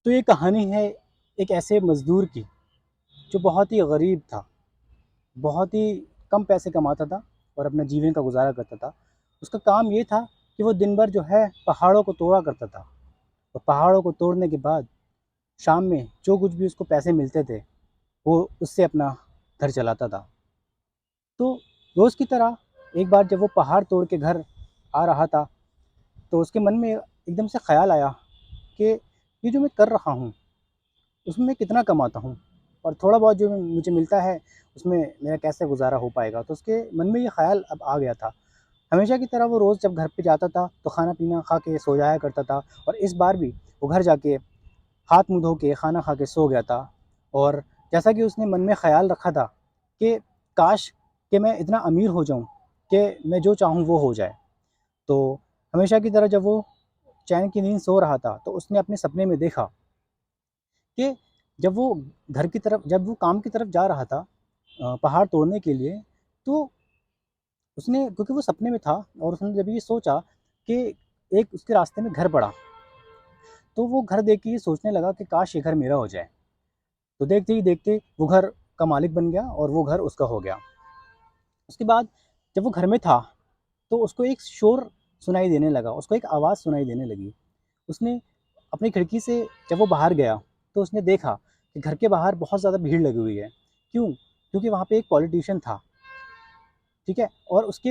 तो ये कहानी है एक ऐसे मज़दूर की जो बहुत ही गरीब था, बहुत ही कम पैसे कमाता था और अपने जीवन का गुज़ारा करता था। उसका काम ये था कि वो दिन भर जो है पहाड़ों को तोड़ा करता था और पहाड़ों को तोड़ने के बाद शाम में जो कुछ भी उसको पैसे मिलते थे, वो उससे अपना घर चलाता था। तो रोज़ की तरह एक बार जब वो पहाड़ तोड़ के घर आ रहा था, तो उसके मन में एकदम से ख़्याल आया कि ये जो मैं कर रहा हूँ उसमें मैं कितना कमाता हूँ और थोड़ा बहुत जो मुझे मिलता है उसमें मेरा कैसे गुज़ारा हो पाएगा। तो उसके मन में ये ख़्याल अब आ गया था। हमेशा की तरह वो रोज़ जब घर पे जाता था तो खाना-पीना खा के सो जाया करता था और इस बार भी वो घर जाके हाथ मुँह धो के खाना खा के सो गया था। और जैसा कि उसने मन में ख़्याल रखा था कि काश कि मैं इतना अमीर हो जाऊँ कि मैं जो चाहूँ वो हो जाए। तो हमेशा की तरह जब वो चैन की नींद सो रहा था तो उसने अपने सपने में देखा कि जब वो जब वो काम की तरफ जा रहा था पहाड़ तोड़ने के लिए, तो उसने क्योंकि वो सपने में था और उसने जब ये सोचा कि एक उसके रास्ते में घर पड़ा, तो वो घर देख के ये सोचने लगा कि काश ये घर मेरा हो जाए। तो देखते ही देखते वो घर का मालिक बन गया और वो घर उसका हो गया। उसके बाद जब वो घर में था, तो उसको एक शोर सुनाई देने लगा, उसको एक आवाज़ सुनाई देने लगी। उसने अपनी खिड़की से जब वो बाहर गया, तो उसने देखा कि घर के बाहर बहुत ज़्यादा भीड़ लगी हुई है। क्यों? क्योंकि वहाँ पे एक पॉलिटिशियन था, ठीक है? और उसके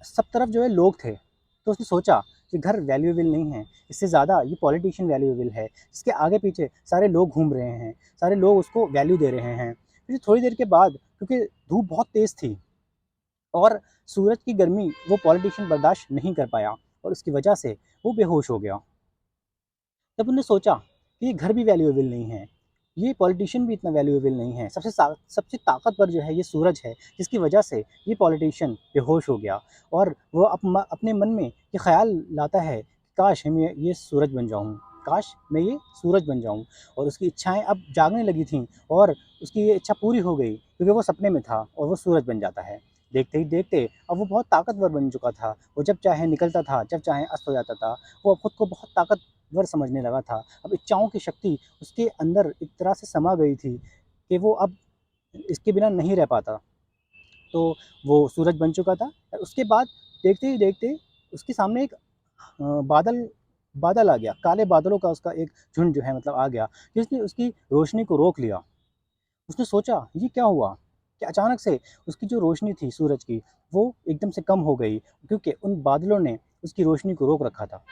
सब तरफ जो है लोग थे। तो उसने सोचा कि घर वैल्यूएबल नहीं है, इससे ज़्यादा ये पॉलिटिशियन वैल्यूएबल है। इसके आगे-पीछे सारे लोग घूम रहे हैं, सारे लोग उसको वैल्यू दे रहे हैं। फिर थोड़ी देर के बाद क्योंकि धूप बहुत तेज़ थी और सूरज की गर्मी वो पॉलिटिशियन बर्दाश्त नहीं कर पाया और उसकी वजह से वो बेहोश हो गया। तब उन्होंने सोचा कि ये घर भी वैल्यूएबल नहीं है, ये पॉलिटिशियन भी इतना वैल्यूएबल नहीं है, सबसे ताकतवर जो है ये सूरज है, जिसकी वजह से ये पॉलिटिशियन बेहोश हो गया। और वो अपने मन में ये ख़्याल लाता है, काश मैं ये सूरज बन जाऊँ, काश मैं ये सूरज बन जाऊँ। और उसकी इच्छाएँ अब जागने लगी थीं और उसकी ये इच्छा पूरी हो गई क्योंकि वो सपने में था और वो सूरज बन जाता है। देखते ही देखते अब वो बहुत ताकतवर बन चुका था, वो जब चाहे निकलता था, जब चाहे अस्त हो जाता था। वो खुद को बहुत ताकतवर समझने लगा था। अब इच्छाओं की शक्ति उसके अंदर एक तरह से समा गई थी कि वो अब इसके बिना नहीं रह पाता। तो वो सूरज बन चुका था और उसके बाद देखते ही देखते उसके सामने एक बादल बादल आ गया। काले बादलों का उसका एक झुंड जो है मतलब आ गया, जिसने उसकी रोशनी को रोक लिया। उसने सोचा ये क्या हुआ? कि अचानक से उसकी जो रोशनी थी सूरज की, वो एकदम से कम हो गई क्योंकि उन बादलों ने उसकी रोशनी को रोक रखा था।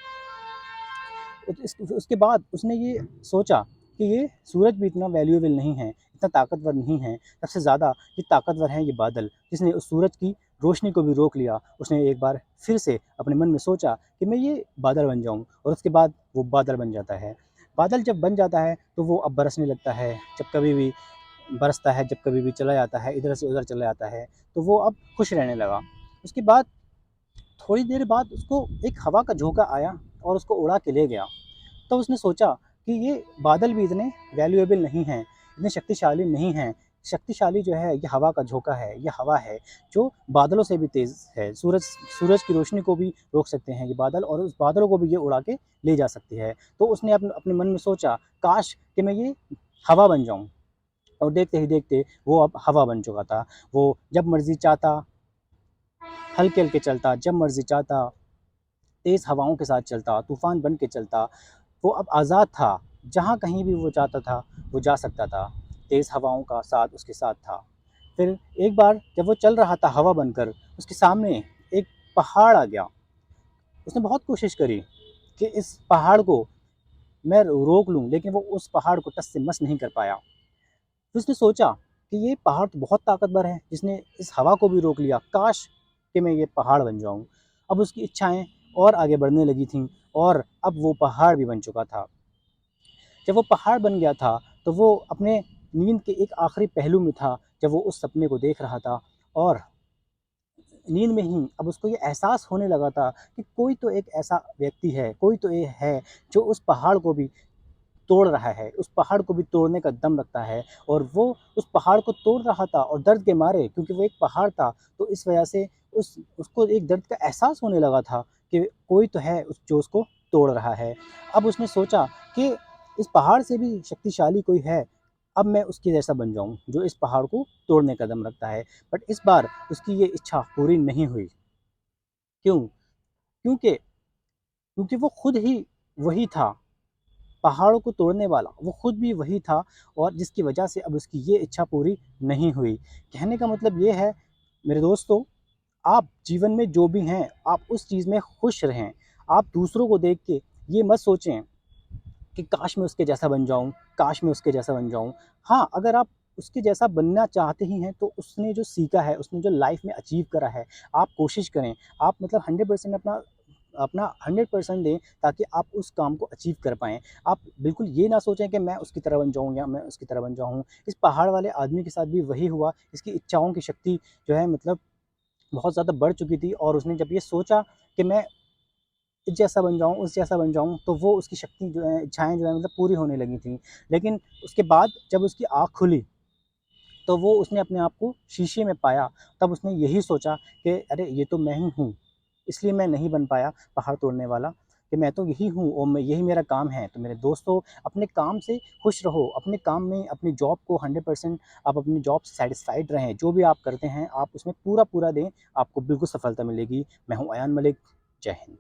उसके बाद उसने ये सोचा कि ये सूरज भी इतना वैल्यूएबल नहीं है, इतना ताकतवर नहीं है, सबसे ज़्यादा ये ताकतवर हैं ये बादल, जिसने उस सूरज की रोशनी को भी रोक लिया। उसने एक बार फिर से अपने मन में सोचा कि मैं ये बादल बन जाऊँ और उसके बाद वो बादल बन जाता है। बादल जब बन जाता है तो वो अब बरसने लगता है, जब कभी भी बरसता है, जब कभी भी चला जाता है, इधर से उधर चला जाता है, तो वो अब खुश रहने लगा। उसके बाद थोड़ी देर बाद उसको एक हवा का झोंका आया और उसको उड़ा के ले गया। तो उसने सोचा कि ये बादल भी इतने वैल्यूएबल नहीं हैं, इतने शक्तिशाली नहीं हैं। शक्तिशाली जो है ये हवा का झोंका है, ये हवा है जो बादलों से भी तेज़ है। सूरज की रोशनी को भी रोक सकते हैं ये बादल और उस बादलों को भी ये उड़ा के ले जा सकती है। तो उसने अपने मन में सोचा, काश कि मैं ये हवा बन जाऊँ। और देखते ही देखते वो अब हवा बन चुका था। वो जब मर्ज़ी चाहता हल्के-हल्के चलता, जब मर्ज़ी चाहता तेज़ हवाओं के साथ चलता, तूफ़ान बन के चलता। वो अब आज़ाद था, जहाँ कहीं भी वो चाहता था, वो जा सकता था। तेज़ हवाओं का साथ उसके साथ था। फिर एक बार जब वो चल रहा था हवा बनकर, उसके सामने एक पहाड़ आ गया। उसने बहुत कोशिश करी कि इस पहाड़ को मैं रोक लूँ, लेकिन वो उस पहाड़ को टस से मस नहीं कर पाया। फिर उसने सोचा कि ये पहाड़ तो बहुत ताकतवर है, जिसने इस हवा को भी रोक लिया, काश कि मैं ये पहाड़ बन जाऊँ। अब उसकी इच्छाएँ और आगे बढ़ने लगी थीं और अब वो पहाड़ भी बन चुका था। जब वो पहाड़ बन गया था, तो वो अपने नींद के एक आखिरी पहलू में था, जब वो उस सपने को देख रहा था और नींद में ही अब उसको ये एहसास होने लगा था कि कोई तो एक ऐसा व्यक्ति है, कोई तो ये है जो उस पहाड़ को भी तोड़ रहा है, उस पहाड़ को भी तोड़ने का दम रखता है और वो उस पहाड़ को तोड़ रहा था और दर्द के मारे क्योंकि वो एक पहाड़ था, तो इस वजह से उसको एक दर्द का एहसास होने लगा था कि कोई तो है जो उसको तोड़ रहा है। अब उसने सोचा कि इस पहाड़ से भी शक्तिशाली कोई है, अब मैं उसके जैसा बन जाऊँ जो इस पहाड़ को तोड़ने का दम रखता है। बट इस बार उसकी ये इच्छा पूरी नहीं हुई। क्यों? क्योंकि क्योंकि वो खुद ही वही था, पहाड़ों को तोड़ने वाला, वो खुद भी वही था, और जिसकी वजह से अब उसकी ये इच्छा पूरी नहीं हुई। कहने का मतलब ये है मेरे दोस्तों, आप जीवन में जो भी हैं, आप उस चीज़ में खुश रहें। आप दूसरों को देख के ये मत सोचें कि काश मैं उसके जैसा बन जाऊँ, काश मैं उसके जैसा बन जाऊँ। हाँ, अगर आप उसके जैसा बनना चाहते ही हैं, तो उसने जो सीखा है, उसने जो लाइफ़ में अचीव करा है, आप कोशिश करें। आप मतलब 100% अपना अपना 100% दें, ताकि आप उस काम को अचीव कर पाएँ। आप बिल्कुल ये ना सोचें कि मैं उसकी तरह बन जाऊँ या मैं उसकी तरह बन जाऊँ। इस पहाड़ वाले आदमी के साथ भी वही हुआ, इसकी इच्छाओं की शक्ति जो है मतलब बहुत ज़्यादा बढ़ चुकी थी, और उसने जब ये सोचा कि मैं इस जैसा बन जाऊँ, उस जैसा बन जाऊँ, तो वो उसकी शक्ति जो है, इच्छाएँ जो हैं मतलब पूरी होने लगी थी। लेकिन उसके बाद जब उसकी आँख खुली, तो वो उसने अपने आप को शीशे में पाया। तब उसने यही सोचा कि अरे! ये तो मैं ही हूँ, इसलिए मैं नहीं बन पाया पहाड़ तोड़ने वाला, कि मैं तो यही हूँ और मैं यही मेरा काम है। तो मेरे दोस्तों, अपने काम से खुश रहो, अपने काम में अपनी जॉब को 100% आप अपनी जॉब से सैटिस्फाइड रहें। जो भी आप करते हैं, आप उसमें पूरा-पूरा दें, आपको बिल्कुल सफलता मिलेगी। मैं हूँ अयान मलिक, जय हिंद।